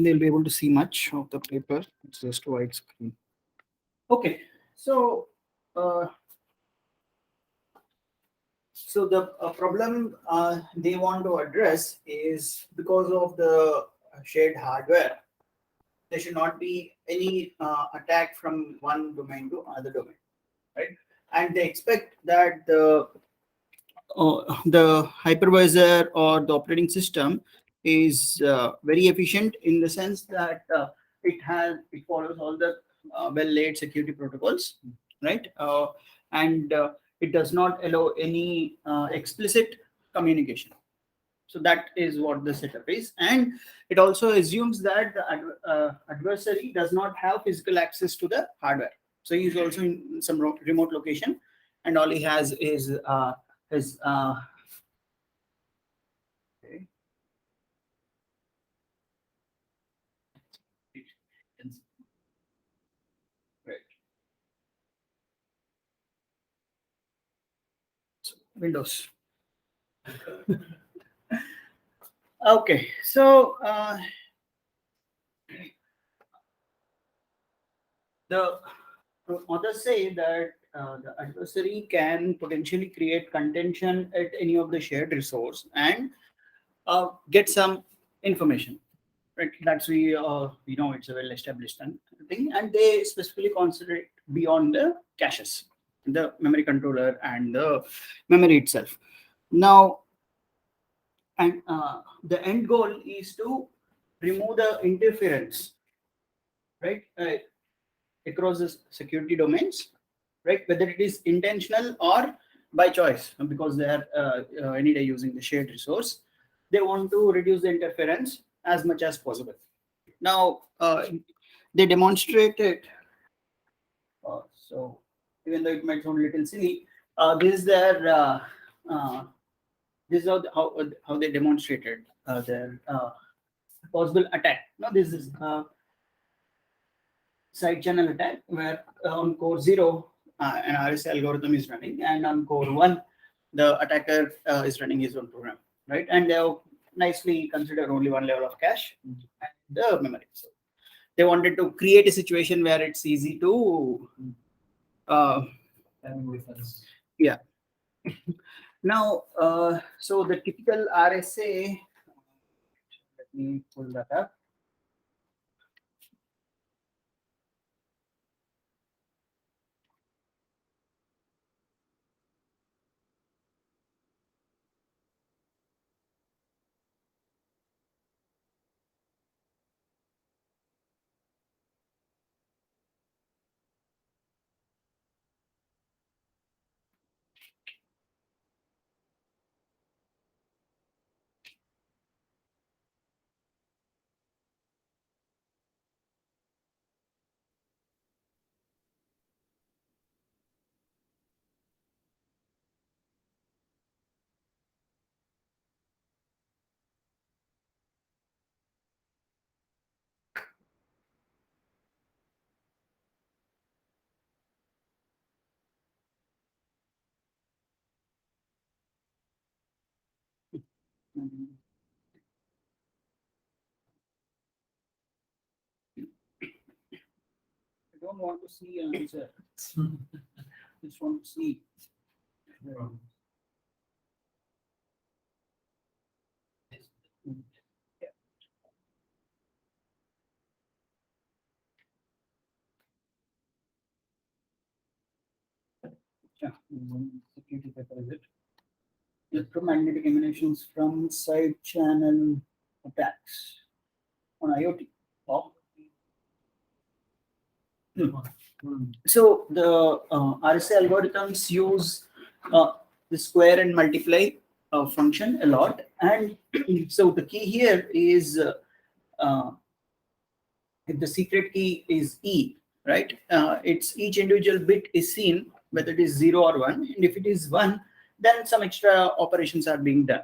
they'll be able to see much of the paper. It's just white screen. Okay, so the problem they want to address is because of the shared hardware. There should not be any attack from one domain to another domain, right? And they expect that the hypervisor or the operating system is very efficient in the sense that it follows all the well-laid security protocols, right? And it does not allow any explicit communication. So that is what the setup is, and it also assumes that the adversary does not have physical access to the hardware. So he's also in some remote location, and all he has is his okay. Right. So, Windows. Okay, so the authors say that the adversary can potentially create contention at any of the shared resource and get some information, right? That's we know it's a well-established thing, and they specifically consider it beyond the caches, the memory controller and the memory itself. Now, and the end goal is to remove the interference, right, across the security domains, right, whether it is intentional or by choice, because they are any day using the shared resource. They want to reduce the interference as much as possible. Now, they demonstrated, so even though it might sound a little silly, this is their this is how they demonstrated their possible attack. Now, this is side channel attack where on core 0 an RSA algorithm is running, and on core 1 the attacker is running his own program, right? And they have nicely considered only one level of cache and the memory. So they wanted to create a situation where it's easy to yeah. Now, so the typical RSA, let me pull that up. I don't want to see an answer. Just want to see. Yeah, security paper is it? Electromagnetic emanations from side channel attacks on IoT. Oh. So the RSA algorithms use the square and multiply function a lot, and so the key here is if the secret key is E, right? It's each individual bit is seen whether it is 0 or 1, and if it is 1, then some extra operations are being done.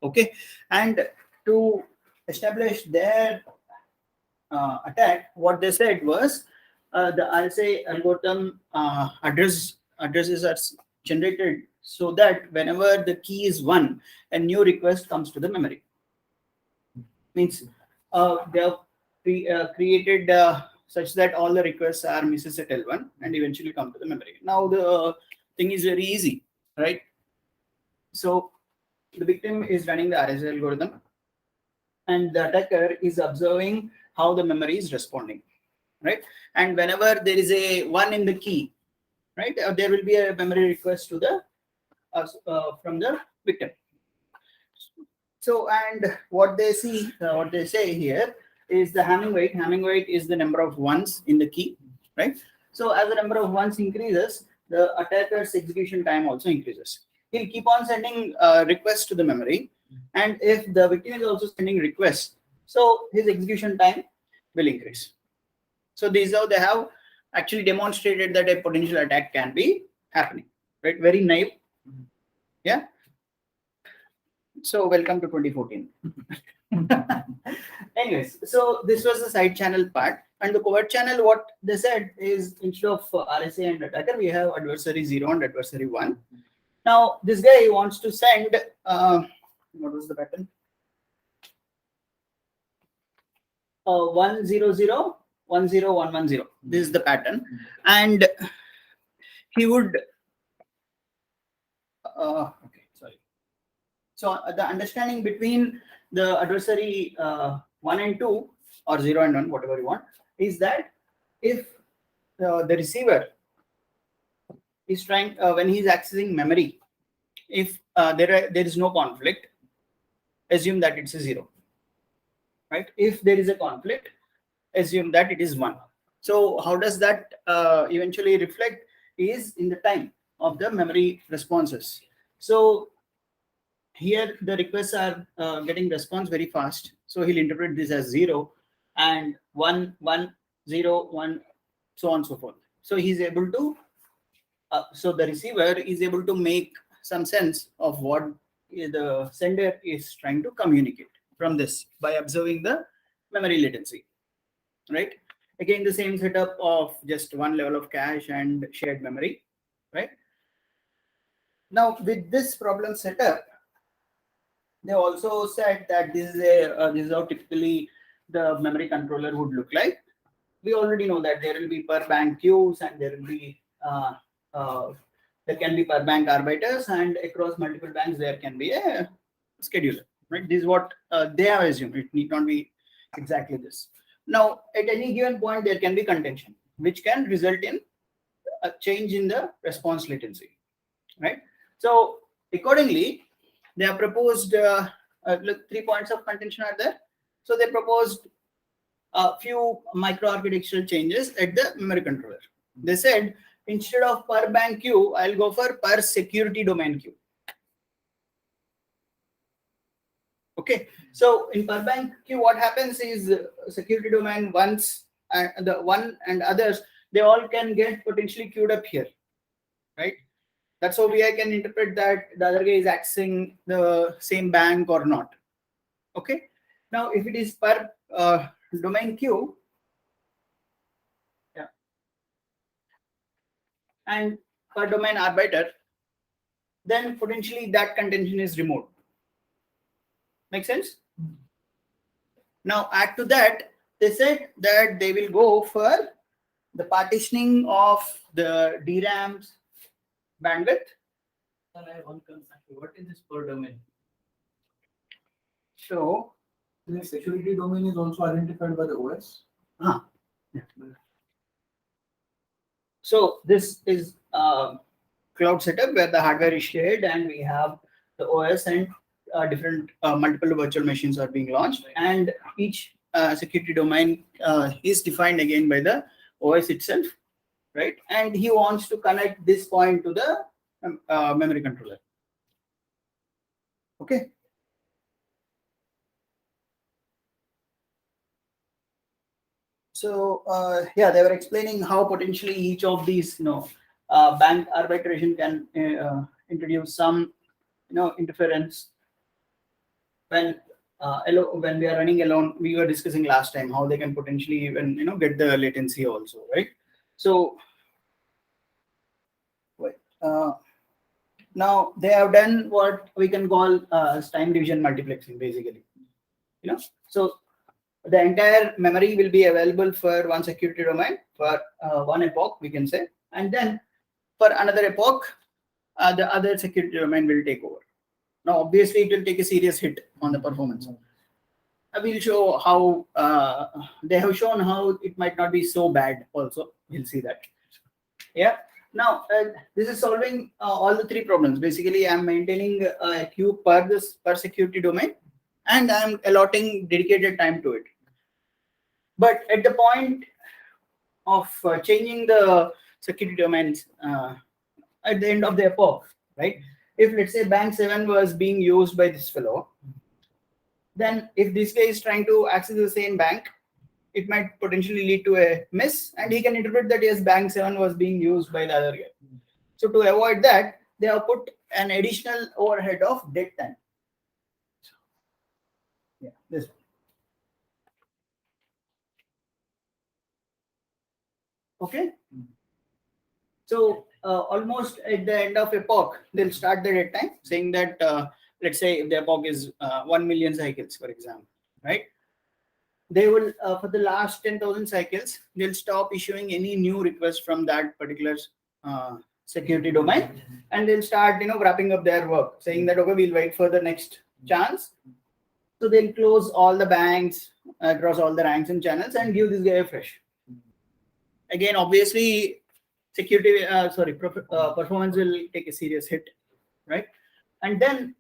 Okay, and to establish their attack, what they said was the RSA algorithm addresses are generated so that whenever the key is 1, a new request comes to the memory. Means they have created such that all the requests are misses at L1 and eventually come to the memory. Now the thing is very easy, right? So the victim is running the RSA algorithm, and the attacker is observing how the memory is responding, right? And whenever there is a 1 in the key, right, there will be a memory request to the from the victim. So, and what they say here is the Hamming weight. Hamming weight is the number of ones in the key, right? So as the number of ones increases, the attacker's execution time also increases. He'll keep on sending requests to the memory, and if the victim is also sending requests, so his execution time will increase. So these are, they have actually demonstrated that a potential attack can be happening, right? Very naive, yeah. So welcome to 2014. Anyways, so this was the side channel part, and the covert channel, what they said is instead of RSA and attacker, we have adversary 0 and adversary 1. Now this guy wants to send what was the pattern? 100 10110. This is the pattern, and he would okay, sorry. So the understanding between the adversary 1 and 2 or 0 and 1, whatever you want, is that if the receiver is trying when he's accessing memory, if there is no conflict, assume that it's a 0, right? If there is a conflict, assume that it is 1. So how does that eventually reflect is in the time of the memory responses. So here the requests are getting response very fast, so he'll interpret this as 0 and 1 1 0 1, so on and so forth. So he's able to so the receiver is able to make some sense of what the sender is trying to communicate from this by observing the memory latency, right? Again, the same setup of just one level of cache and shared memory, right? Now with this problem setup, they also said that this is how typically the memory controller would look like. We already know that there will be per bank queues, and there will be there can be per bank arbiters, and across multiple banks there can be a scheduler, right? This is what they have assumed. It need not be exactly this. Now at any given point there can be contention, which can result in a change in the response latency, right? So accordingly, they have proposed look, 3 points of contention are there. So they proposed a few micro-architectural changes at the memory controller. They said instead of per bank queue, I'll go for per security domain queue. Okay, so in per bank queue, what happens is security domain once the one and others, they all can get potentially queued up here, right? That's how I can interpret that the other guy is accessing the same bank or not. Okay. Now, if it is per domain queue, yeah, and per domain arbiter, then potentially that contention is removed. Make sense? Now, add to that, they said that they will go for the partitioning of the DRAMs bandwidth. I have one concern. What is this per domain? So the security domain is also identified by the OS. Yeah. So this is cloud setup where the hardware is shared, and we have the OS and different multiple virtual machines are being launched, and each security domain is defined again by the OS itself, right? And he wants to connect this point to the memory controller. Okay. So yeah, they were explaining how potentially each of these, bank arbitration can introduce some, interference. When we are running alone, we were discussing last time how they can potentially even, get the latency also, right? So now they have done what we can call time division multiplexing, basically. So the entire memory will be available for one security domain for one epoch, we can say, and then for another epoch, the other security domain will take over. Now, obviously, it will take a serious hit on the performance. I will show how they have shown how it might not be so bad. Also, we'll see that. Yeah. Now, this is solving all the three problems. Basically, I'm maintaining a queue per security domain, and I'm allotting dedicated time to it. But at the point of changing the security domains at the end of the epoch, right? If let's say bank 7 was being used by this fellow, then if this guy is trying to access the same bank, it might potentially lead to a miss, and he can interpret that yes, bank 7 was being used by the other guy. So to avoid that, they have put an additional overhead of dead time. Yeah, this one. Okay. So almost at the end of epoch, they'll start the dead time, saying that let's say if the epoch is 1 million cycles, for example, right? They will for the last 10,000 cycles, they'll stop issuing any new request from that particular security domain, and they'll start wrapping up their work, saying that okay, we'll wait for the next chance. So they'll close all the banks across all the ranks and channels and give this guy a fresh. Again, obviously, security performance will take a serious hit, right? And then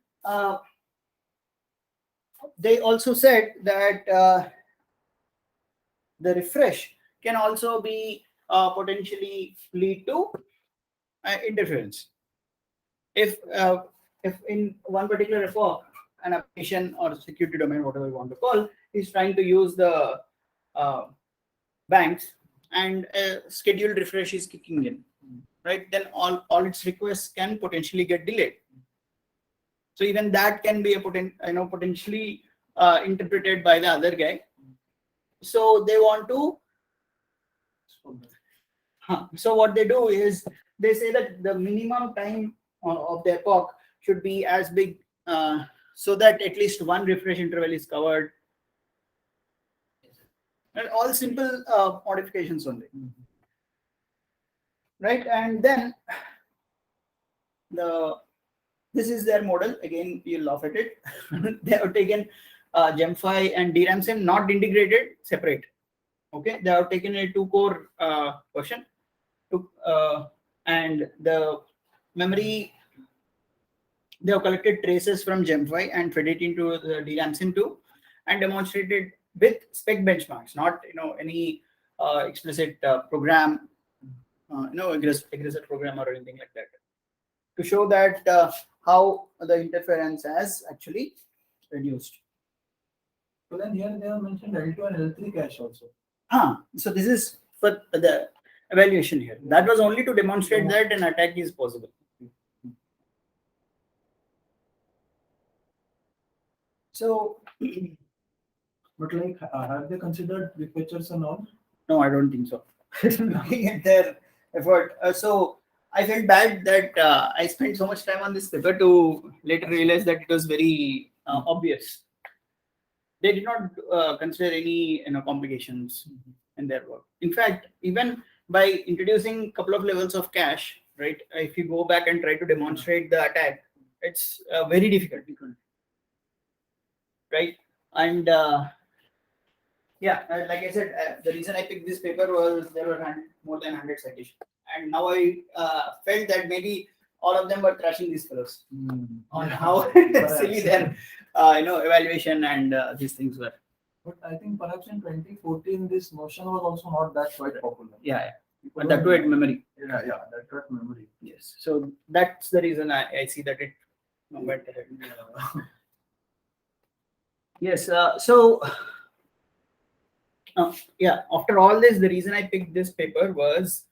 they also said that the refresh can also be potentially lead to interference. If in one particular epoch, an application or security domain, whatever you want to call, is trying to use the banks, and a scheduled refresh is kicking in, right? Then all its requests can potentially get delayed. So even that can be a potentially interpreted by the other guy. So they want to. So what they do is they say that the minimum time of the epoch should be as big, so that at least one refresh interval is covered. And all simple modifications only, right? And then this is their model. Again, you laugh at it. They have taken Gem5 and Drams, not integrated, separate. Okay, they have taken a 2-core version, and the memory. They have collected traces from Gem5 and fed it into the Drams 2 and demonstrated with spec benchmarks, not any explicit program, aggressive program or anything like that, to show that how the interference has actually reduced. So then here they have mentioned L2 and L3 cache also. So this is for the evaluation here. That was only to demonstrate that an attack is possible. So, But like, have they considered prefetchers and all? No, I don't think so. Looking at their effort. So I felt bad that I spent so much time on this paper to later realize that it was very obvious. They did not consider any complications in their work. In fact, even by introducing a couple of levels of cache, right? If you go back and try to demonstrate the attack, it's very difficult, right? And yeah, like I said, the reason I picked this paper was there were more than 100 citations, and now I felt that maybe all of them were thrashing these fellows on how silly their evaluation and these things were. But I think perhaps in 2014 this notion was also not that quite popular. Yeah. But that too at memory. Yeah, that too at memory. Yes. So that's the reason I see that it went ahead. Yes. Yeah, after all this, the reason I picked this paper was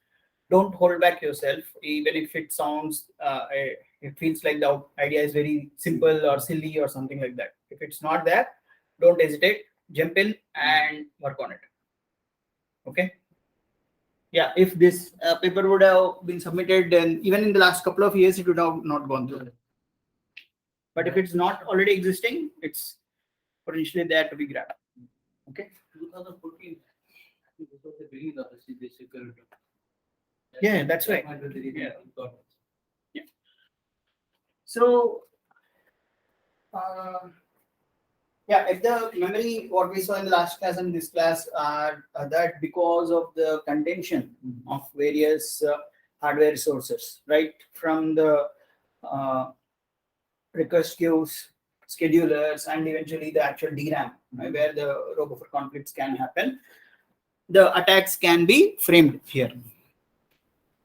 don't hold back yourself, even if it sounds, it feels like the idea is very simple or silly or something like that. If it's not there, don't hesitate, jump in and work on it. Okay. Yeah, if this paper would have been submitted, then even in the last couple of years, it would have not gone through. But if it's not already existing, it's potentially there to be grabbed. Okay. 2014. This was the beginning of the security. Yeah, that's right. Might be the reason Yeah. we got it. So, yeah, if the memory, what we saw in the last class and this class are that because of the contention of various hardware resources, right, from the request queues, schedulers, and eventually the actual DRAM, where the row buffer conflicts can happen, the attacks can be framed here.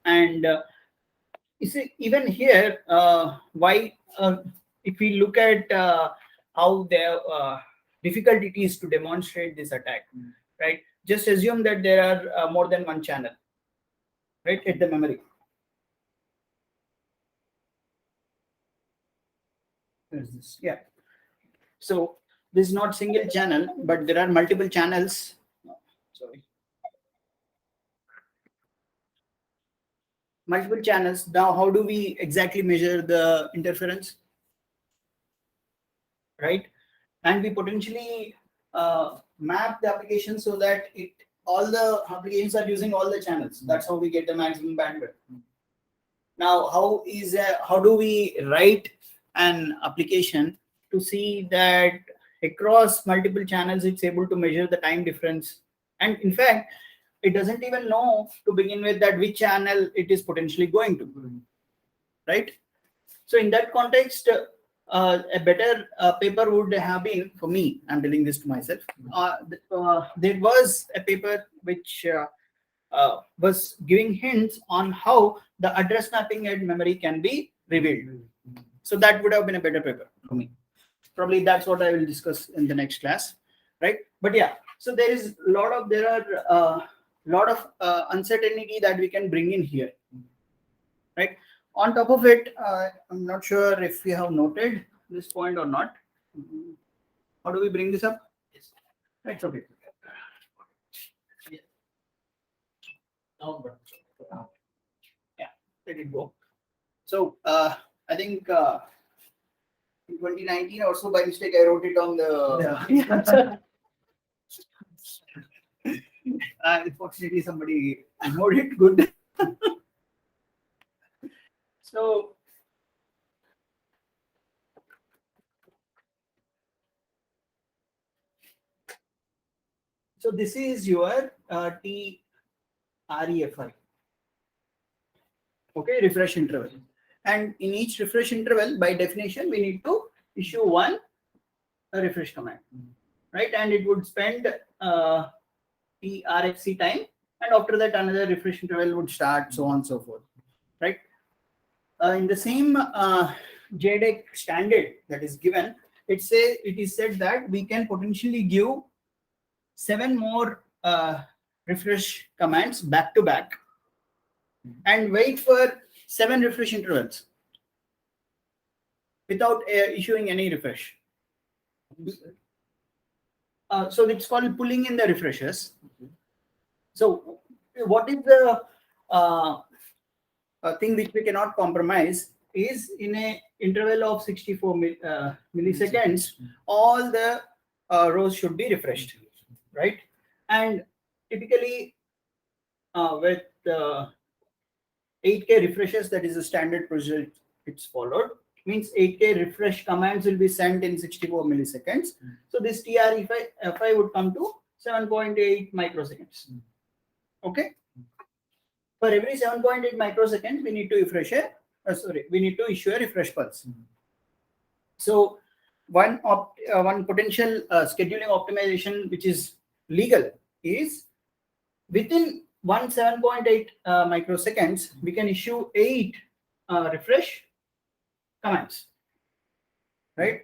And you see, even here, why, if we look at how difficult it is to demonstrate this attack, right? Just assume that there are more than one channel, right, at the memory. Where's this? Yeah. So this is not single channel, but there are multiple channels. Sorry. Multiple channels. Now, how do we exactly measure the interference? Right? And we potentially map the application so that all the applications are using all the channels. That's how we get the maximum bandwidth. Now, how do we write an application to see that across multiple channels it's able to measure the time difference? And in fact, it doesn't even know to begin with that which channel it is potentially going to, right? So in that context, a better paper would have been, for me, I'm telling this to myself, there was a paper which was giving hints on how the address mapping at memory can be revealed. So that would have been a better paper for me. Probably that's what I will discuss in the next class, right? But yeah, so there are a lot of uncertainty that we can bring in here, right? On top of it, I'm not sure if you have noted this point or not. How do we bring this up? Yes. Right, okay. Yeah. Down button. Yeah, let it go. So I think in 2019 or so, by mistake, I wrote it on the. Unfortunately, somebody ignored it. Good. So this is your TREFI. Okay, refresh interval. And in each refresh interval, by definition, we need to issue one refresh command, right? And it would spend TRFC time, and after that, another refresh interval would start, so on and so forth, right? In the same JDEC standard that is given, it is said that we can potentially give 7 more refresh commands back to back and wait for 7 refresh intervals without issuing any refresh. So it's called pulling in the refreshes. So what is the thing which we cannot compromise is in a interval of 64 milliseconds, all the rows should be refreshed, right? And typically with 8K refreshes, that is a standard procedure it's followed, means 8K refresh commands will be sent in 64 milliseconds. So this TREFI would come to 7.8 microseconds. Okay. For every 7.8 microseconds, we need to issue a refresh pulse. So one potential scheduling optimization which is legal is within 7.8 microseconds, we can issue 8 refresh commands, right?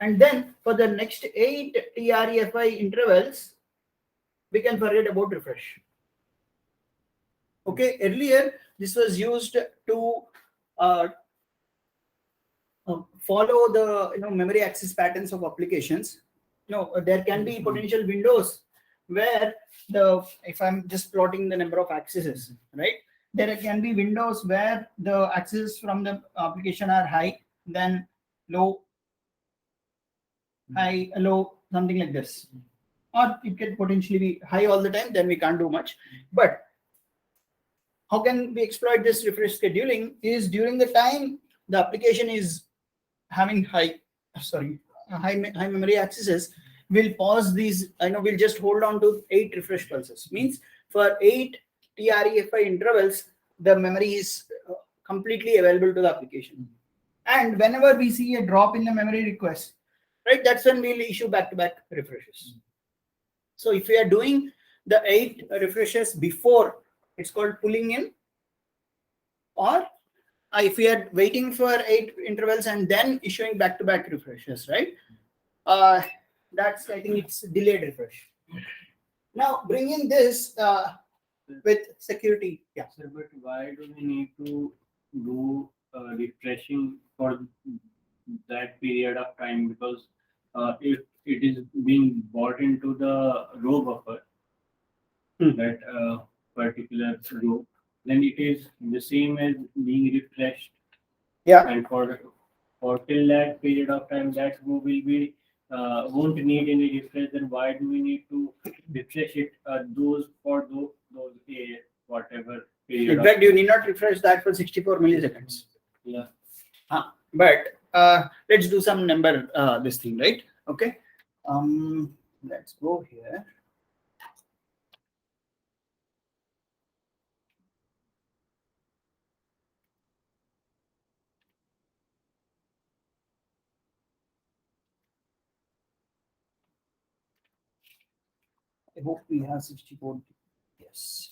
And then for the next 8 TREFI intervals, we can forget about refresh. Okay, earlier this was used to follow the memory access patterns of applications. There can be potential windows where if I'm just plotting the number of accesses, right? There can be windows where the accesses from the application are high, then low, high, low, something like this, or it can potentially be high all the time, then we can't do much. But how can we exploit this refresh scheduling is during the time the application is having high memory accesses, we'll pause these, we'll just hold on to 8 refresh pulses. Means for 8 TREFI intervals, the memory is completely available to the application. And whenever we see a drop in the memory request, right, that's when we'll issue back-to-back refreshes. So if we are doing the 8 refreshes before, it's called pulling in, or if we are waiting for 8 intervals and then issuing back-to-back refreshes, right? That's, I think it's delayed refresh. Now bringing this with security. Yeah. Sir, but why do we need to do refreshing for that period of time? Because if it is being brought into the row buffer, that particular row, then it is the same as being refreshed. Yeah. And for till that period of time, that row will be won't need any refresh. Then why do we need to refresh it? Those whatever period. In fact, you need not refresh that for 64 milliseconds. Yeah. But let's do some number this thing, right? Okay. Let's go here. I hope we have 64. Yes.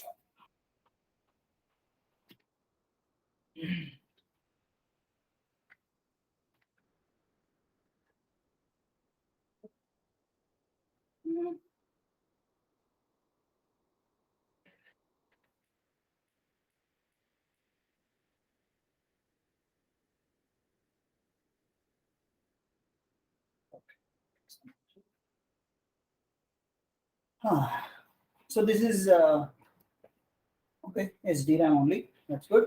So this is okay, SDRAM only. That's good.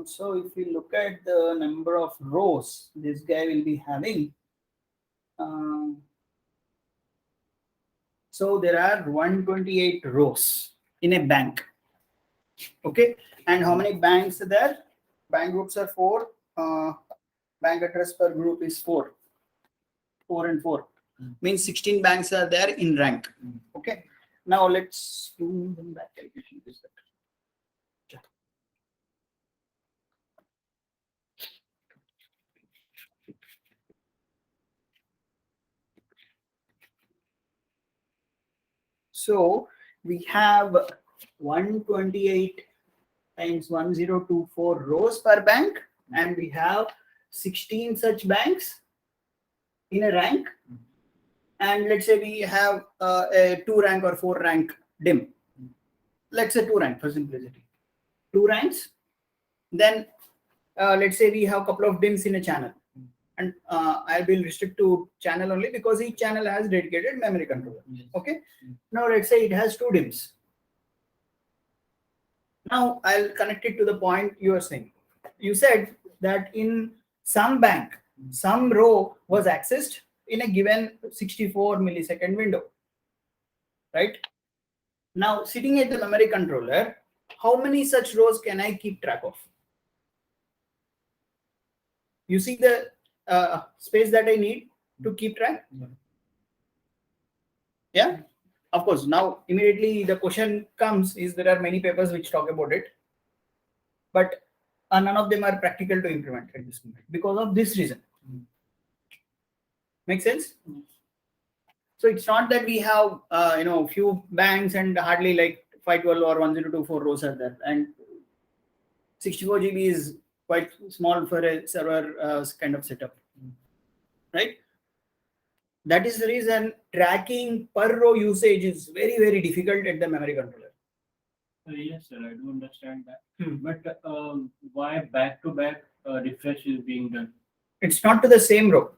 So if we look at the number of rows, this guy will be having. So there are 128 rows in a bank. Okay, and how many banks are there? Bank groups are 4. Bank address per group is 4. 4 and 4 means 16 banks are there in rank. Okay. Now let's do the back calculation. So we have 128 times 1024 rows per bank, and we have 16 such banks in a rank. And let's say we have a 2 rank or 4 rank DIM. Let's say 2 rank for simplicity. 2 ranks. Then let's say we have a couple of DIMs in a channel. And I will restrict to channel only because each channel has dedicated memory controller. Okay. Now let's say it has 2 DIMs. Now I'll connect it to the point you are saying. You said that in some bank, some row was accessed in a given 64 millisecond window, right? Now sitting at the memory controller, how many such rows can I keep track of? You see the space that I need to keep track? Yeah, of course. Now immediately the question comes is there are many papers which talk about it, but none of them are practical to implement at this moment because of this reason. Make sense? So it's not that we have few banks and hardly like 512 or 1024 rows are there, and 64 GB is quite small for a server kind of setup, right? That is the reason tracking per row usage is very, very difficult at the memory controller. Yes, sir, I do understand that. But why back-to-back refresh is being done? It's not to the same row.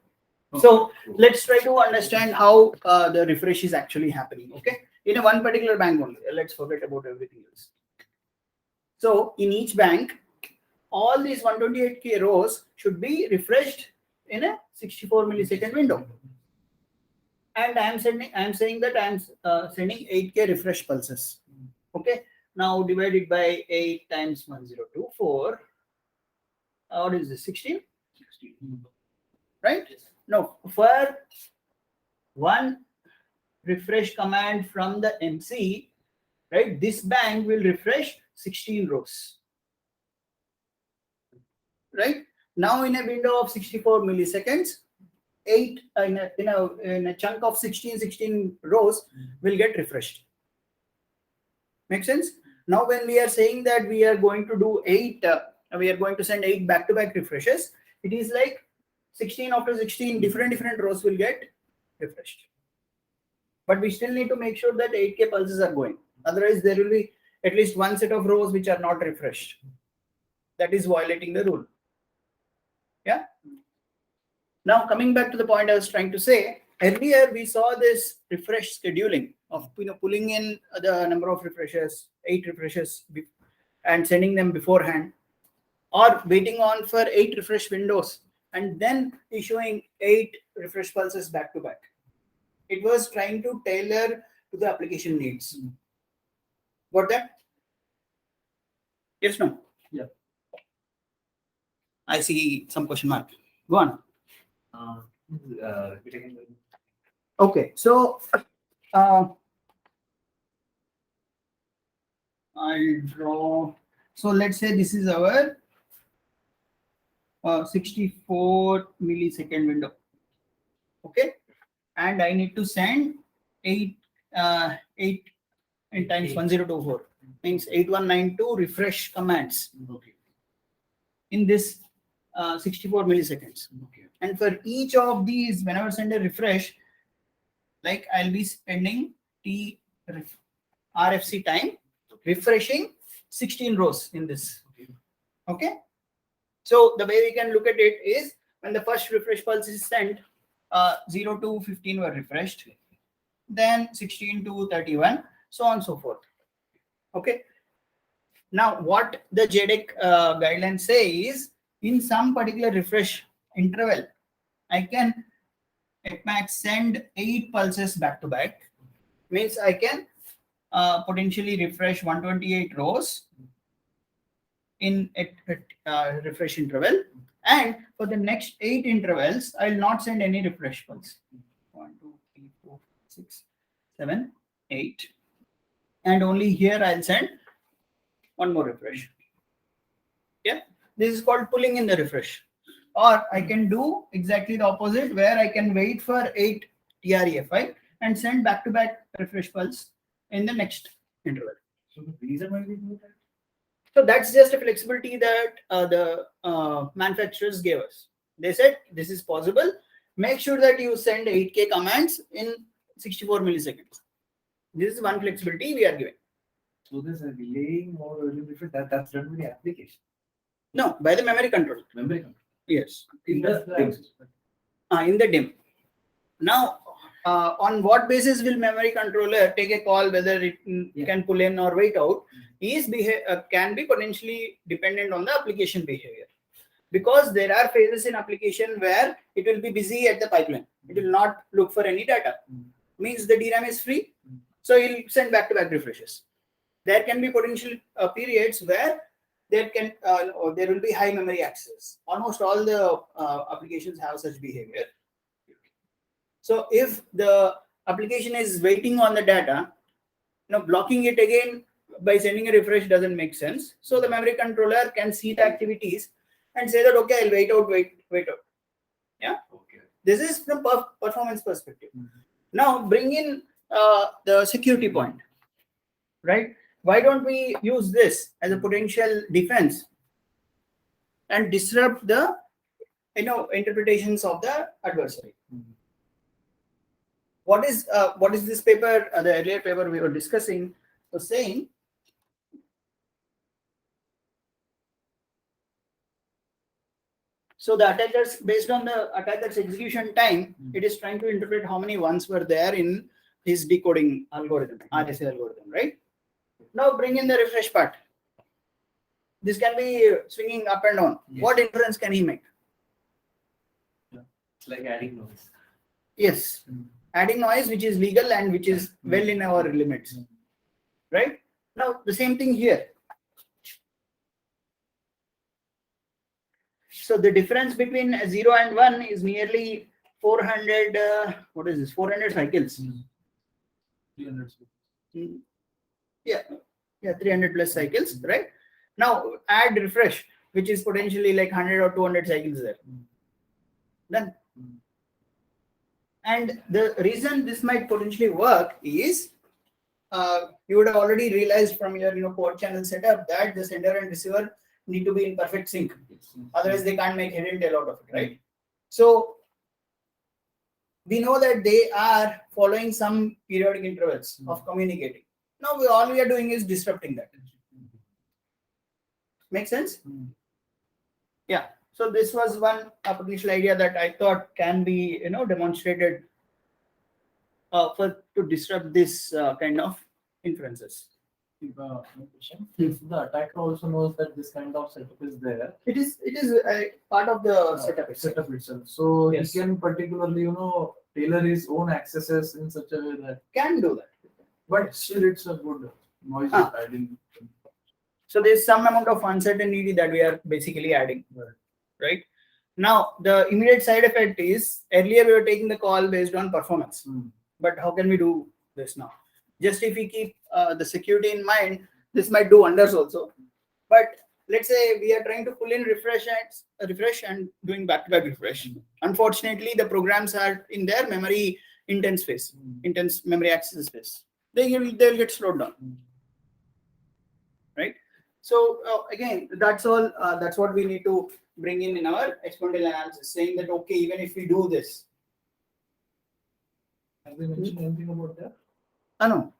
So let's try to understand how the refresh is actually happening. Okay, in a one particular bank only. Let's forget about everything else. So in each bank, all these 128K rows should be refreshed in a 64 millisecond window. and I'm saying that I'm sending 8K refresh pulses. Okay. Now divided by 8 times 1024. What is this? 16? 16. Right? No, for one refresh command from the MC, right? This bank will refresh 16 rows. Right? Now in a window of 64 milliseconds, 8 in a chunk of 16 rows will get refreshed. Make sense? Now when we are saying that we are going to do 8, we are going to send 8 back-to-back refreshes, it is like 16 after 16 different rows will get refreshed. But we still need to make sure that 8K pulses are going. Otherwise, there will be at least one set of rows which are not refreshed. That is violating the rule. Yeah. Now coming back to the point I was trying to say, earlier we saw this refresh scheduling of pulling in the number of refreshes, 8 refreshes, and sending them beforehand, or waiting on for 8 refresh windows and then issuing 8 refresh pulses back to back. It was trying to tailor to the application needs. Got that? Yes, no? Yeah. I see some question mark. Go on. Okay, so I'll draw. So let's say this is our 64 millisecond window. Okay, and I need to send 8 in times 1024 means 8192 refresh commands. Okay. In this 64 milliseconds. Okay. And for each of these, whenever I send a refresh, like I'll be spending RFC time refreshing 16 rows in this. Okay. So the way we can look at it is when the first refresh pulse is sent, 0 to 15 were refreshed, then 16 to 31, so on and so forth. Okay. Now what the JDEC guidelines say is in some particular refresh interval, I can at max send 8 pulses back to back. Means I can potentially refresh 128 rows in a refresh interval, and for the next 8 intervals, I will not send any refresh pulse. 1, 2, 3, 4, 6, 7, 8, and only here I'll send one more refresh. Yeah, this is called pulling in the refresh. Or I can do exactly the opposite, where I can wait for 8 TREFI and send back-to-back refresh pulse in the next interval. So the reason why we do that? So that's just a flexibility that the manufacturers gave us. They said this is possible. Make sure that you send 8K commands in 64 milliseconds. This is one flexibility we are giving. So there's a delaying or early refresh that's done with the application. No, by the memory controller. Memory control. Yes. In In the DIM. Now, on what basis will memory controller take a call whether it can pull in or wait out? Is can be potentially dependent on the application behavior, because there are phases in application where it will be busy at the pipeline. It will not look for any data. Means the DRAM is free, so it will send back-to-back refreshes. There can be potential periods where there will be high memory access. Almost all the applications have such behavior. So if the application is waiting on the data, blocking it again by sending a refresh doesn't make sense. So the memory controller can see the activities and say that, okay, I'll wait out. Yeah. Okay. This is from performance perspective. Now bring in the security point, right? Why don't we use this as a potential defense and disrupt the interpretations of the adversary? What is this paper? The earlier paper we were discussing was saying. So the attackers, based on the attacker's execution time, it is trying to interpret how many ones were there in his decoding algorithm, RSA algorithm, right? Now bring in the refresh part. This can be swinging up and down. Yes. What inference can he make? It's like adding noise. Yes. adding noise which is legal and which is well in our limits, right? Now the same thing here. So the difference between 0 and 1 is nearly 400. What is this? 400 cycles. 300. Yeah, 300 plus cycles, right? Now add refresh, which is potentially like 100 or 200 cycles there. Done. And the reason this might potentially work is you would have already realized from your Covert channel setup that the sender and receiver need to be in perfect sync. Otherwise, they can't make head and tail out of it, right? So we know that they are following some periodic intervals of communicating. Now all we are doing is disrupting that. Make sense? Yeah. So this was one potential idea that I thought can be demonstrated to disrupt this kind of inferences. If the attacker also knows that this kind of setup is there, It is a part of the setup itself. So Yes. he can particularly, tailor his own accesses in such a way that. Can do that. But still, it's a good noise adding. So there's some amount of uncertainty that we are basically adding. Right? Now the immediate side effect is earlier we were taking the call based on performance. But how can we do this now? Just if we keep the security in mind, this might do wonders also. But let's say we are trying to pull in refresh and doing back-to-back refresh. Unfortunately, the programs are in their memory intense phase, intense memory access phase. They'll get slowed down, right? So again, that's all. That's what we need to bring in our exponential analysis, saying that okay, even if we do this, Have they mentioned anything about that? no.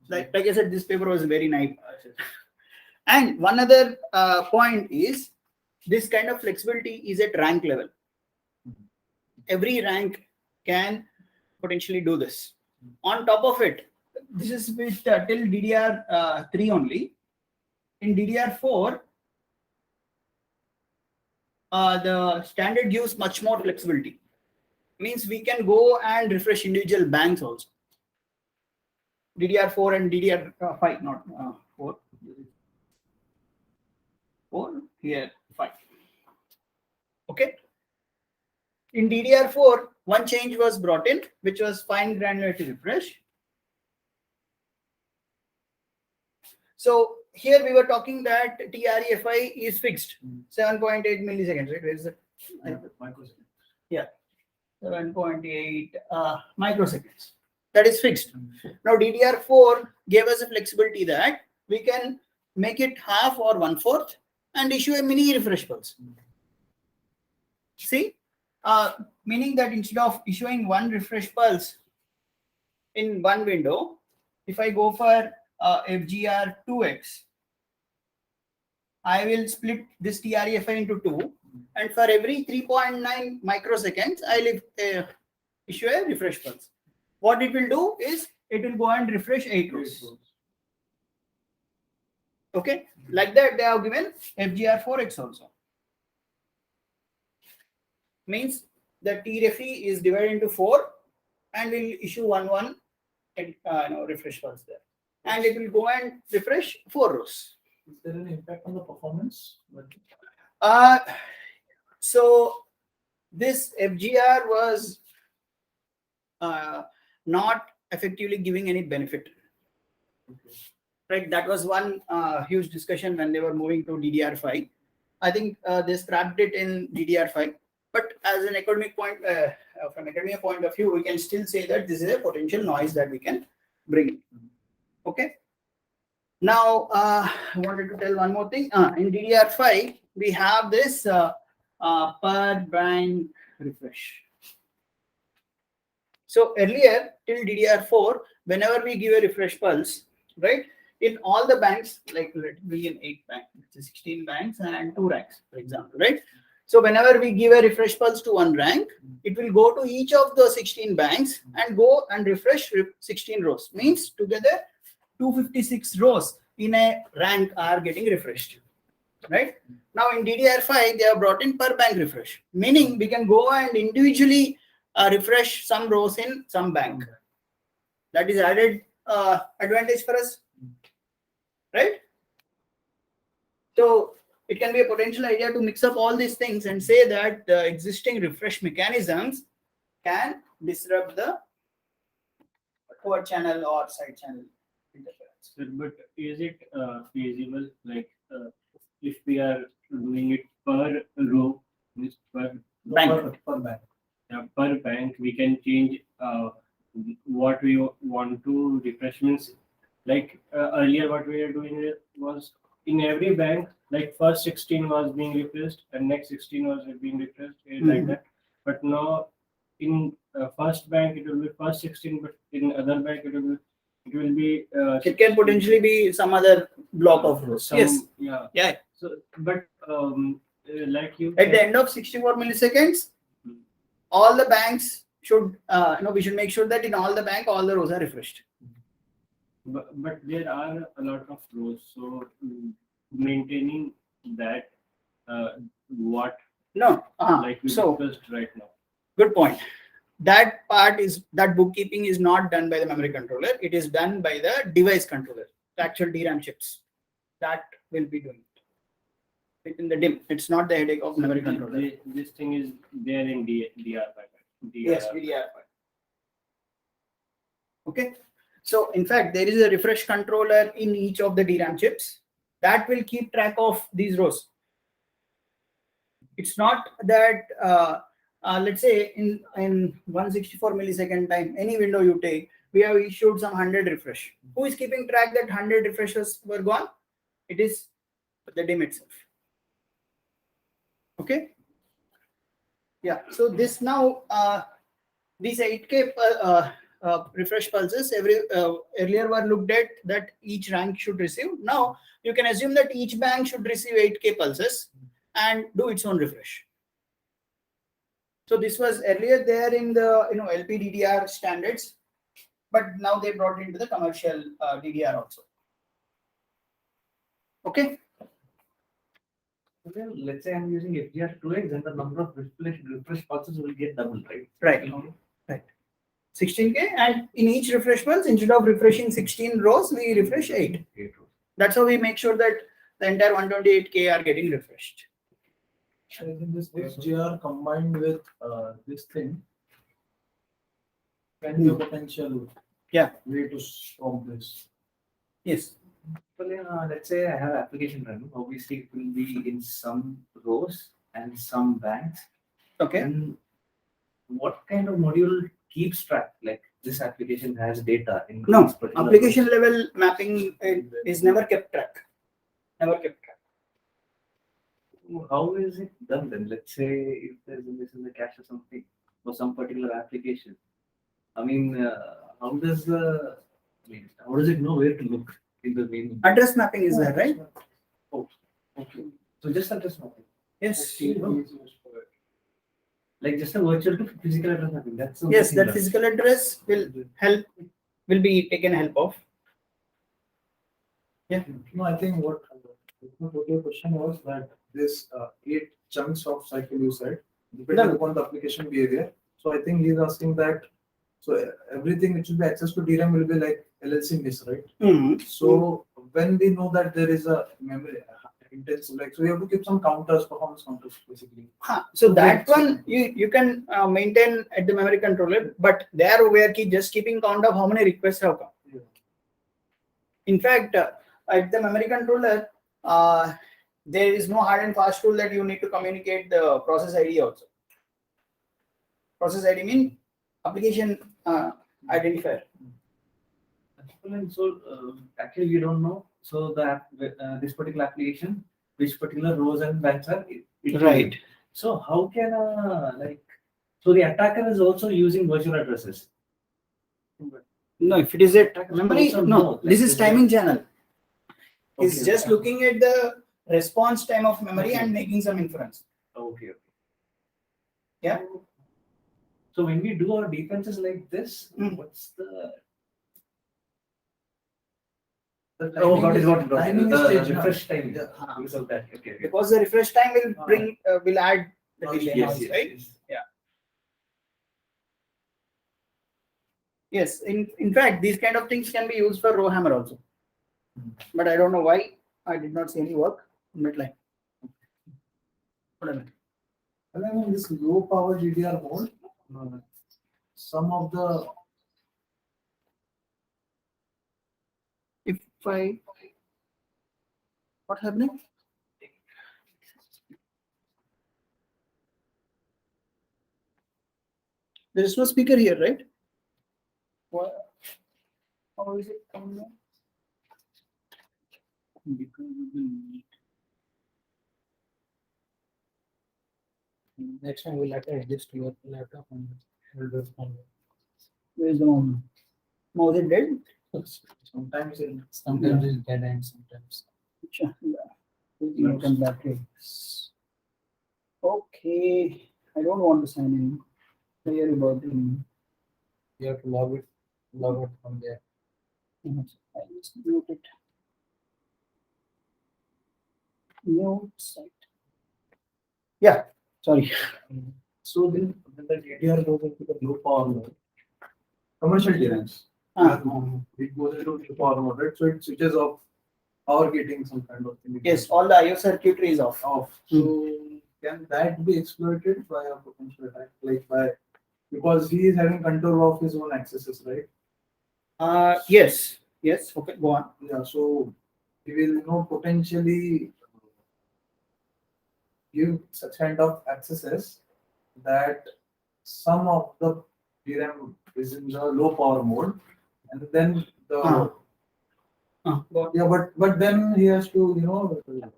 Like I said, this paper was very nice. And one other point is this kind of flexibility is at rank level. Every rank can potentially do this. On top of it, this is with till DDR3 only. In DDR4, the standard gives much more flexibility. Means we can go and refresh individual banks also. DDR4 and DDR5, not 4. 4 here 5. Okay. In DDR4, one change was brought in, which was fine granularity refresh. So here we were talking that TREFI is fixed, 7.8 milliseconds, right? Where is it? Microsecond. Yeah, 7.8 microseconds. That is fixed. Now DDR4 gave us a flexibility that we can make it half or 1/4 and issue a mini refresh pulse. See, meaning that instead of issuing one refresh pulse in one window, if I go for FGR 2x, I will split this TREFI into 2, and for every 3.9 microseconds, I will issue a refresh pulse. What it will do is it will go and refresh 8 rows. Okay, like that they have given FGR 4x also. Means the TREFI is divided into 4 and will issue 1 refresh pulse there, and it will go and refresh 4 rows. Is there any impact on the performance? So this FGR was not effectively giving any benefit. Right, that was one huge discussion when they were moving to DDR5. I think they scrapped it in DDR5. But as an academic point, from academia point of view, we can still say that this is a potential noise that we can bring. Okay. Now, I wanted to tell one more thing. In DDR5, we have this per bank refresh. So earlier, till DDR4, whenever we give a refresh pulse, right, in all the banks, like let it be in 8 banks, 16 banks and 2 ranks, for example, right? So whenever we give a refresh pulse to one rank, it will go to each of the 16 banks and go and refresh 16 rows. Means together 256 rows in a rank are getting refreshed, right? Now in DDR5, they have brought in per bank refresh, meaning we can go and individually refresh some rows in some bank. That is added advantage for us, right? So it can be a potential idea to mix up all these things and say that the existing refresh mechanisms can disrupt the covert channel or side channel interference. Sir, but is it feasible, like if we are doing it per row, means per Bank. per bank, we can change what we want to refresh. Means like earlier what we were doing was in every bank, like first 16 was being refreshed and next 16 was being refreshed, like that. But now in first bank it will be first 16, but in other bank it will be It can potentially be some other block of rows. some, Yes. yeah. So but like you At the end of 64 milliseconds, all the banks should, we should make sure that in all the bank, all the rows are refreshed. but there are a lot of rows, so maintaining that what No. like we So discussed right now. good point. That bookkeeping is not done by the memory controller. It is done by the device controller, the actual DRAM chips. That will be doing it within the DIMM. It's not the headache of memory controller. This thing is there in DR5. Yes, DDR5. Okay. So in fact, there is a refresh controller in each of the DRAM chips that will keep track of these rows. It's not that let's say in 164 millisecond time, any window you take, we have issued some 100 refresh. Who is keeping track that 100 refreshes were gone? It is the DIMM itself. Okay. Yeah. So this now these 8K refresh pulses earlier were looked at that each rank should receive. Now you can assume that each bank should receive 8K pulses and do its own refresh. So this was earlier there in the LPDDR standards, but now they brought it into the commercial DDR also. Okay. Well, let's say I'm using FGR2X, then the number of refresh pulses will get double, right? Right. Right. 16K, and in each refresh pulse, instead of refreshing 16 rows, we refresh 8. That's how we make sure that the entire 128K are getting refreshed. I think this XGR combined with this thing can be a potential way to stop this. Yes. Well, let's say I have application running. Obviously, it will be in some rows and some banks. Okay. And what kind of module keeps track? Like this application has data in No, this particular application rows? level mapping is never kept track. Never kept track. How is it done then? Let's say if there's a miss in the cache or something for some particular application. I mean, how does it know where to look in the main? Address mapping is there, right? Oh, okay. So just address mapping. Yes. Like just a virtual to physical address mapping. That's Yes, that physical address will be taken help of. Yeah. No, I think what your question was that this 8 chunks of cycle you said, depending upon the application behavior. So I think he's asking that. So everything which will be access to DRAM will be like LLC miss, right? So when we know that there is a memory intensive, like so we have to keep some counters, performance counters, basically. So that one you can maintain at the memory controller, but there we are just keeping count of how many requests have come. Yeah. In fact, at the memory controller, there is no hard and fast rule that you need to communicate the process ID also. Process ID means application identifier. So actually, we don't know. So this particular application, which particular rows and banks are Right. So how can so the attacker is also using virtual addresses. No, if it is a Attackers memory, also no, know this that is this timing channel. Okay, It's just looking at the response time of memory and making some inference. Okay. Yeah. So when we do our defenses like this, Mm. what's the timing got it, is- got it, got it. timing is The changed now. refresh time. Yeah. Because of that. Okay. Because the refresh time will bring will add the delay Yes, noise, yes, right? yes. Yeah. Yes, in fact, these kind of things can be used for row hammer also. But I don't know why I did not see any work in midline. Whatever. And then in this low power DDR mode, some of the If I what happening? There is no speaker here, right? What? How is it coming down? Because of the need. Next time we'll have to adjust your laptop and we'll do it from Where is the mouse? Mouse is dead? there. sometimes in Sometimes it's dead and sometimes. Sure, yeah. Come back here. Okay, I don't want to sign in. Sorry about it. You have to log it from there. I just mute it. Mute site. Yeah, sorry. so then when the DDR goes into the low power mode, commercial DRAMs, Ah, it goes into low power mode, right? So it switches off power getting some kind of thing. yes, all the IO circuitry is off. So can that be exploited by a potential attack, like by because he is having control of his own accesses, right? Yes, yes. Okay, go on. Yeah, so he will potentially give such kind of accesses that some of the DRAM is in the low power mode, and then the Go on. yeah, but then he has to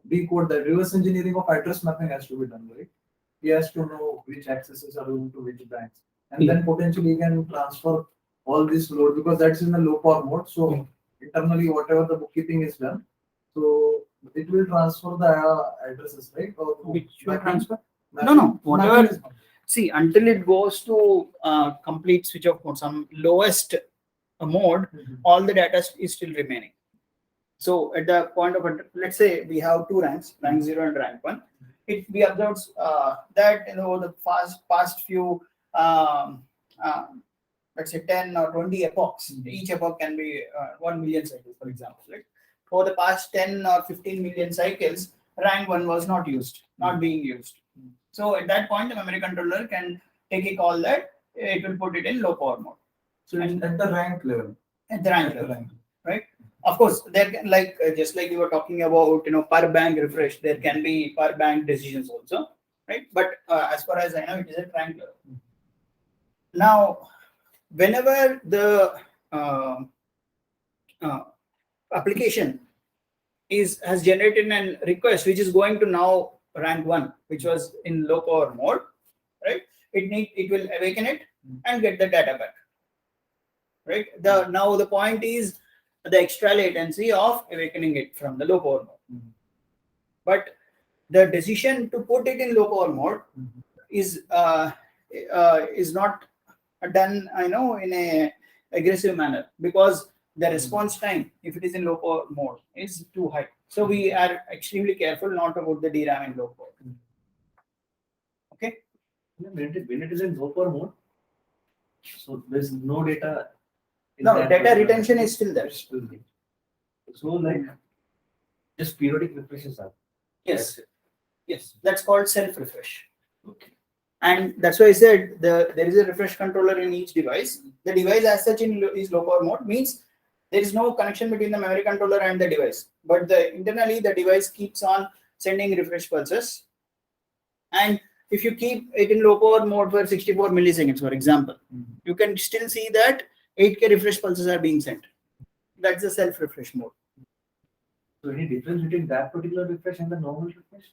decode that reverse engineering of address mapping has to be done, right? He has to know which accesses are going to which banks, and then potentially he can transfer all this load because that's in the low power mode. So internally, whatever the bookkeeping is done, so it will transfer the addresses, right? Or Which will mapping- transfer? mapping- No, whatever. mapping is not. See, until it goes to complete switch off mode, some lowest mode, all the data is still remaining. So at the point of, let's say we have two ranks, rank 0 and rank 1. We observes that the past few, let's say 10 or 20 epochs, each epoch can be 1 million cycles, for example. Right? For the past 10 or 15 million cycles, rank 1 was not being used. So at that point, the memory controller can take a call that it will put it in low power mode. So it's at the rank level. At the rank level, right? Of course, there can just like you were talking about, per bank refresh, there can be per bank decisions also, right? But as far as I know, it is at rank level. Now, whenever the application has generated a request which is going to now rank 1, which was in low power mode, right? It will awaken it and get the data back, right? Now the point is the extra latency of awakening it from the low power mode. But the decision to put it in low power mode is not done, in a aggressive manner, because the response time, if it is in low power mode, is too high. So we are extremely careful not to put the DRAM in low power. Okay. When it is in low power mode, so there's no data. in No, that data particular- retention is still there. So like just periodic refreshes are. Yes. Yes, that's called self-refresh. Okay. And that's why I said there is a refresh controller in each device. The device as such is low power mode, means there is no connection between the memory controller and the device. But internally, the device keeps on sending refresh pulses. And if you keep it in low power mode for 64 milliseconds, for example, you can still see that 8K refresh pulses are being sent. That's the self-refresh mode. So any difference between that particular refresh and the normal refresh?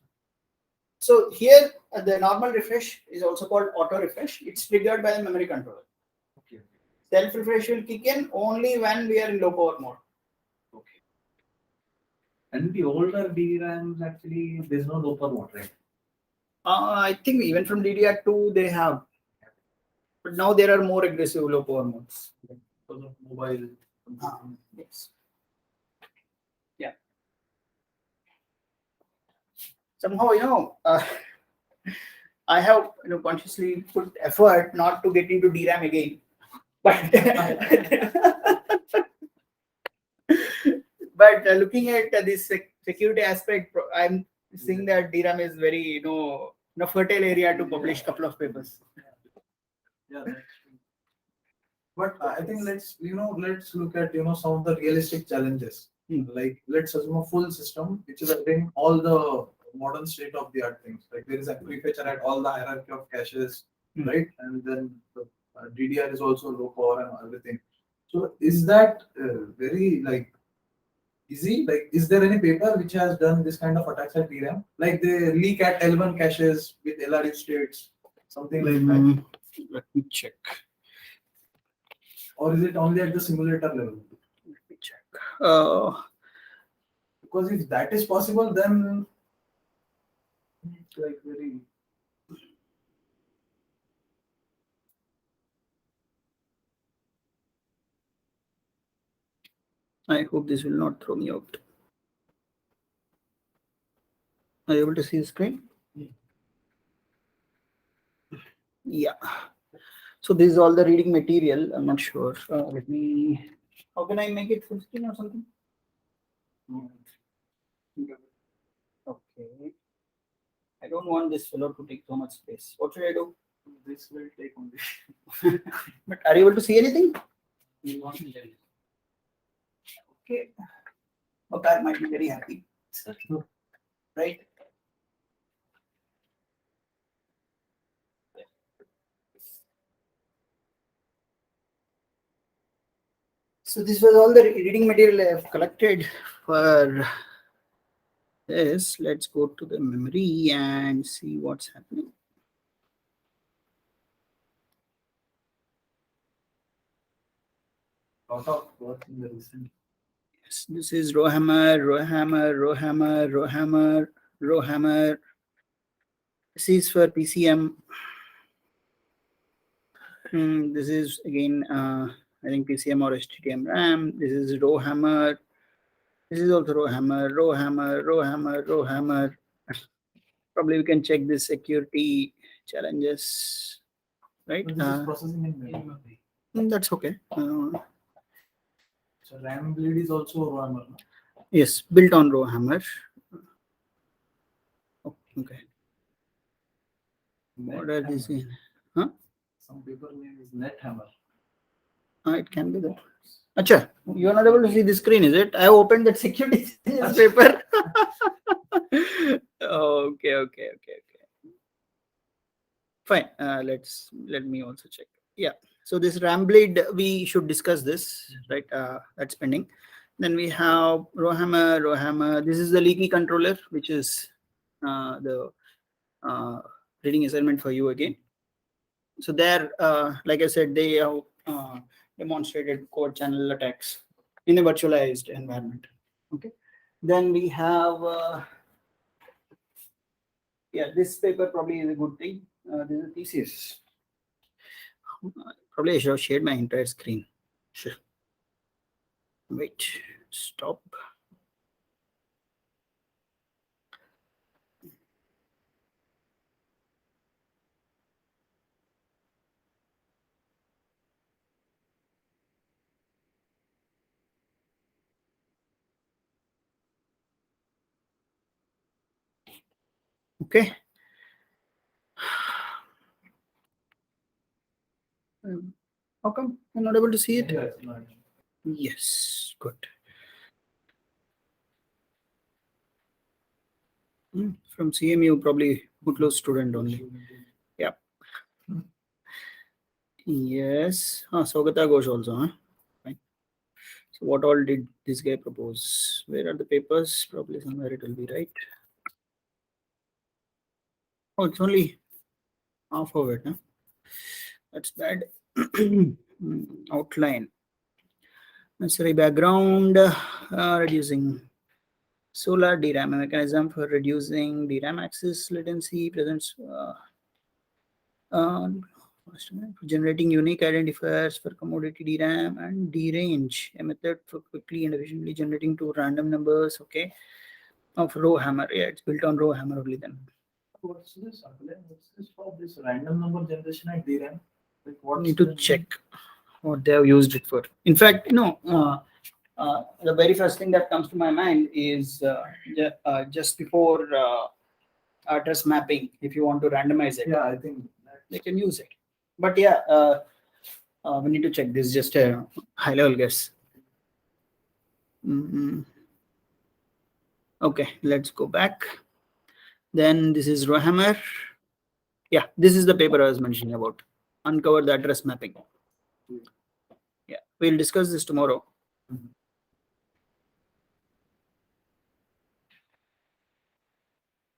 So here, the normal refresh is also called auto refresh. It's triggered by the memory controller. Okay. Self-refresh will kick in only when we are in low power mode. Okay. And the older DRAMs actually there's no low power mode, right? I think even from DDR2 they have, but now there are more aggressive low power modes. Because of mobile. Yes. Yeah. Somehow, I have consciously put effort not to get into DRAM again. But but looking at this security aspect, I'm seeing that DRAM is very fertile area to publish couple of papers. Yeah, that's true. But I think let's look at some of the realistic challenges. Like let's assume a full system which is having all the modern state of the art things. Like there is a prefetcher at all the hierarchy of caches, right? And then the DDR is also low power and everything. So is that very like easy? Like is there any paper which has done this kind of attacks at DRAM? Like they leak at L1 caches with LRU states, something like that. Let me check. Or is it only at the simulator level? Let me check. Because if that is possible, then it's like very. I hope this will not throw me out. Are you able to see the screen? Yeah. So this is all the reading material. I'm not sure. Let me. How can I make it full screen or something? Okay. I don't want this fellow to take so much space. What should I do? This will take only. But are you able to see anything? Okay. Otar might be very happy. Right? So this was all the reading material I have collected for this. Let's go to the memory and see what's happening. Lot of work in the recent. Yes, this is row hammer, row hammer, row hammer, row hammer, row hammer. This is for PCM. This is again, I think PCM or STTM RAM. This is row hammer. This is also row hammer, row hammer, row hammer, row hammer. Probably we can check the security challenges, right? So this is processing in memory. That's okay. So RAM bleed is also raw hammer. No? Yes, built on row hammer. Oh, okay. What are these? Huh? Some paper name is net hammer. It can be that. Acha, you are not able to see the screen, is it? I opened that security paper. Okay. Fine. Let me also check. Yeah. So this RAM bleed, we should discuss this, right? That's pending. Then we have row hammer, row hammer. This is the leaky controller, which is the reading assignment for you again. So there, like I said, they have demonstrated covert channel attacks in a virtualized environment. Okay. Then we have, this paper probably is a good thing. This is a thesis. Probably I should have shared my entire screen. Sure. Wait, stop. Okay. How come I'm not able to see it? Yes, no. Yes, good. From CMU, probably Moodle student only. Yeah. Yes. Saugata Ghosh also. Huh? Fine. So what all did this guy propose? Where are the papers? Probably somewhere it will be, right? Oh, it's only half of it. Huh? That's bad. Outline. Necessary background. Reducing solar DRAM, a mechanism for reducing DRAM access latency, presents generating unique identifiers for commodity DRAM, and derange, a method for quickly and efficiently generating two random numbers. Okay, of row hammer. Yeah, it's built on row hammer only then. What's this for this random number generation at DRAM? Like what Need to check. what they have used it for. In fact, the very first thing that comes to my mind is just before address mapping, if you want to randomize it, Yeah, I think they can use it. But yeah, we need to check this, just a high level guess. Okay, let's go back. Then this is Rohammer. Yeah, this is the paper I was mentioning about. Uncover the address mapping. Yeah, we'll discuss this tomorrow.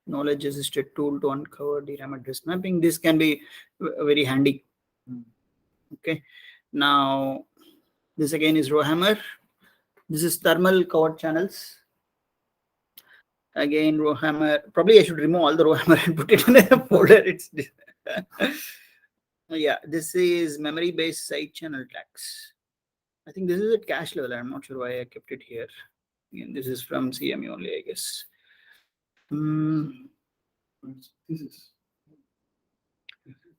Knowledge assisted tool to uncover DRAM address mapping. This can be very handy. Okay, now this again is Rohammer. This is thermal covered channels. Again, Rohammer. Probably I should remove all the Rohammer and put it in a folder. It's yeah, this is memory based side channel attacks. I think this is at cache level. I'm not sure why I kept it here. Again, this is from CME only, I guess. this is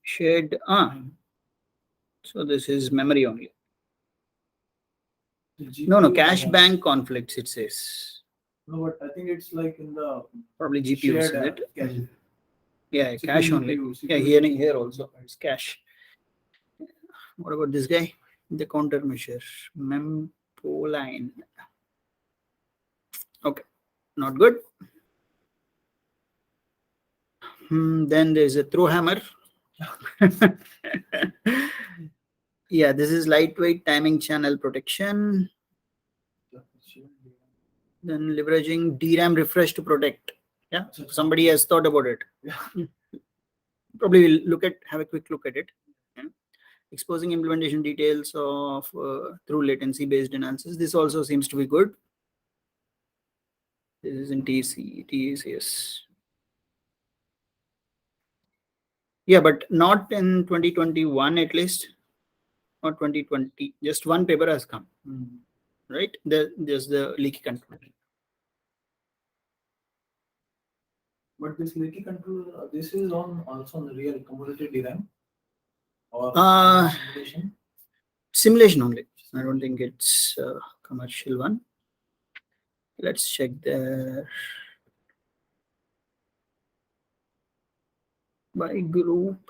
Shared. So this is memory only. No, cache bank conflicts, it says. No, but I think it's like in the Probably GPU, is shared it? cache. Yeah, CPU, cache only. GPU. Yeah, here also it's cache. What about this guy? The countermeasure. Mempoline. Okay, not good. Then there's a throw hammer. Yeah, this is lightweight timing channel protection. Then leveraging DRAM refresh to protect. Yeah, somebody has thought about it. Yeah. Probably we'll have a quick look at it. Yeah. Exposing implementation details of through latency based analysis. This also seems to be good. This is in TCS. Yeah, but not in 2021 at least, not 2020. Just one paper has come, right? There's the leaky control. But this leaky control, this is also on the real commodity DRAM or simulation? Simulation only. I don't think it's a commercial one. Let's check there. By group.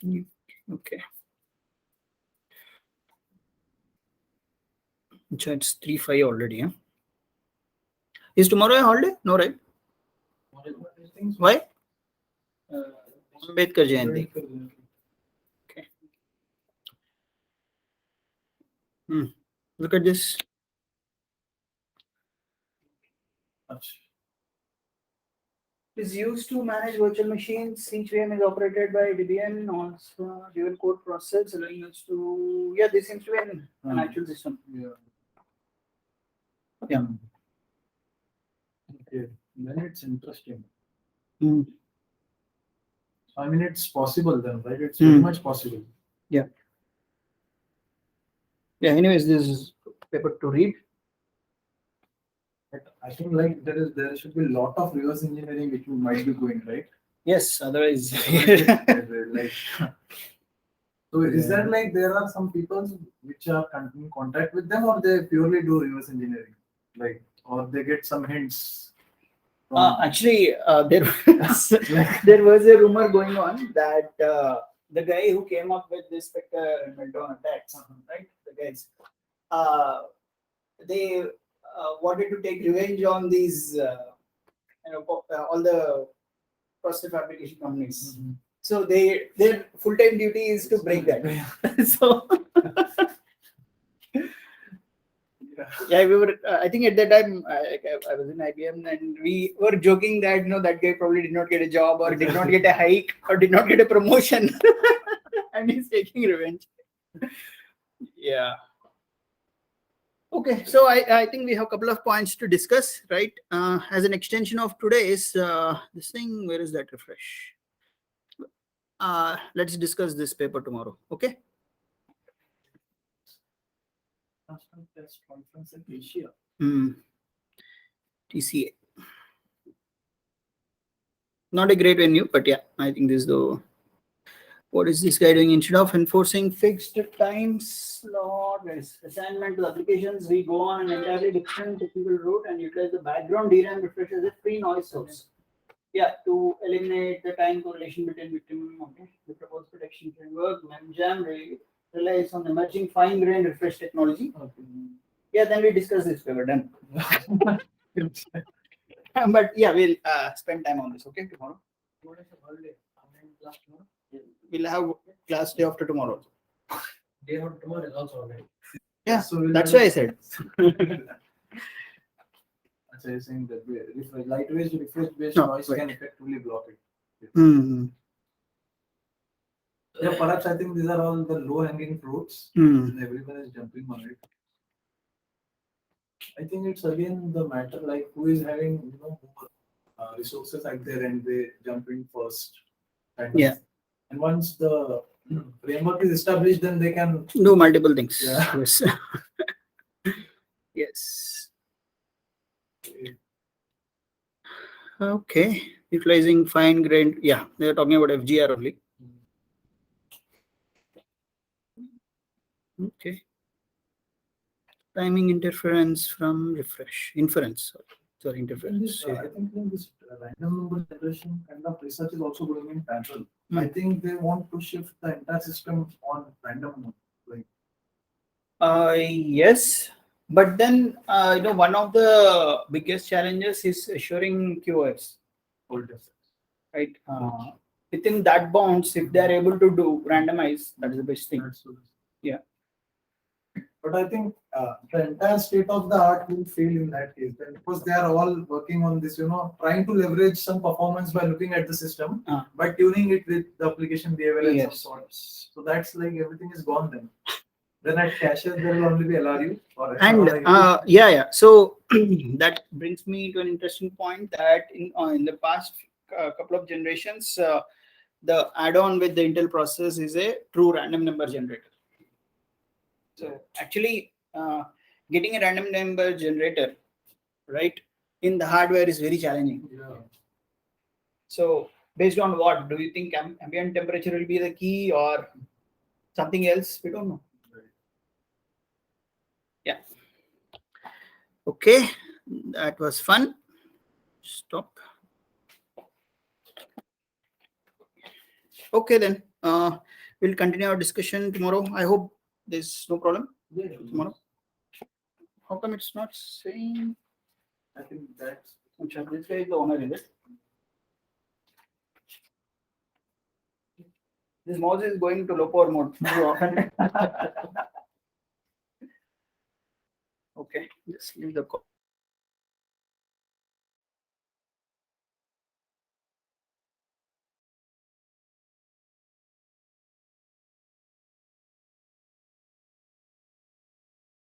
Okay. It's 3-5 already. Huh? Is tomorrow a holiday? No, right? Why? Ambedkar Jayanti. Okay. Look at this. Is used to manage virtual machines. Each VM is operated by Debian on dual core process, allowing us to. Yeah, this seems to be an actual system. Yeah. Yeah. Okay. Then it's interesting. Hmm. I mean, it's possible then, right? It's very much possible. Yeah. Yeah. Anyways, this is paper to read. But I think like there should be a lot of reverse engineering which you might be going, right? Yes. Otherwise, Like, so is that like there are some people which are in contact with them, or they purely do reverse engineering, like, or they get some hints? actually, there was a rumor going on that the guy who came up with this Spectre and Meltdown attacks, right? The guys, they wanted to take revenge on these, all the process fabrication companies. So their full-time duty is to break that. So. Yeah, we were. I think at that time I was in IBM, and we were joking that that guy probably did not get a job, or did not get a hike, or did not get a promotion, and he's taking revenge. Yeah. Okay, so I think we have a couple of points to discuss, right? As an extension of today's this thing, where is that refresh? Let's discuss this paper tomorrow. Okay. National Test Conference in Asia. TCA. Not a great venue, but yeah, I think this is the What is this guy doing? Instead of enforcing fixed time slot, guys, assignment to the applications, we go on an entirely different technical route and utilize the background DRAM refresh as a free noise source. Yeah, to eliminate the time correlation between victim. Okay, the proposed protection framework, MemJam, relies on emerging fine-grained refresh technology. Okay. Yeah, then we discuss this. We were done. But yeah, we'll spend time on this. Okay, tomorrow. What is the holiday? How many class tomorrow? We'll have class day after tomorrow. Day after tomorrow is also already. Yeah, So we'll that's have- why I said. So you're saying that lightweight refresh-based No, noise wait. can effectively block it. Hmm. Yeah, perhaps I think these are all the low-hanging fruits, Hmm. and everyone is jumping on it. I think it's again the matter like who is having more resources out there and they jump in first. Kind of. Yeah. And once the framework is established, then they can. Do multiple things. Yeah. Yes. Yes. Okay. Utilizing fine grained. Yeah, they are talking about FGR only. Okay. Timing interference from refresh. Inference. Sorry, interference. I think this random number generation kind of research is also going in parallel. I think they want to shift the entire system on random mode. Yes, but then one of the biggest challenges is assuring QoS, right? Within that bounds, if they are able to do randomize, that is the best thing. Yeah. But I think the entire state of the art will fail in that case, then, because they are all working on this, trying to leverage some performance by looking at the system, but tuning it with the application behavior and some Yes. sort. So that's like everything is gone then. Then at caches there will only be LRU or And SRI. yeah. So that brings me to an interesting point that in the past couple of generations, the add-on with the Intel process is a true random number generator. So actually, getting a random number generator, right, in the hardware is very challenging. Yeah. So based on what do you think ambient temperature will be the key or something else? We don't know. Yeah. Okay, that was fun. Stop. Okay, then we'll continue our discussion tomorrow. I hope there's no problem tomorrow. How come it's not saying? I think that's This guy is the owner, is it? This mouse is going to low power mode too often. Okay, just leave the call.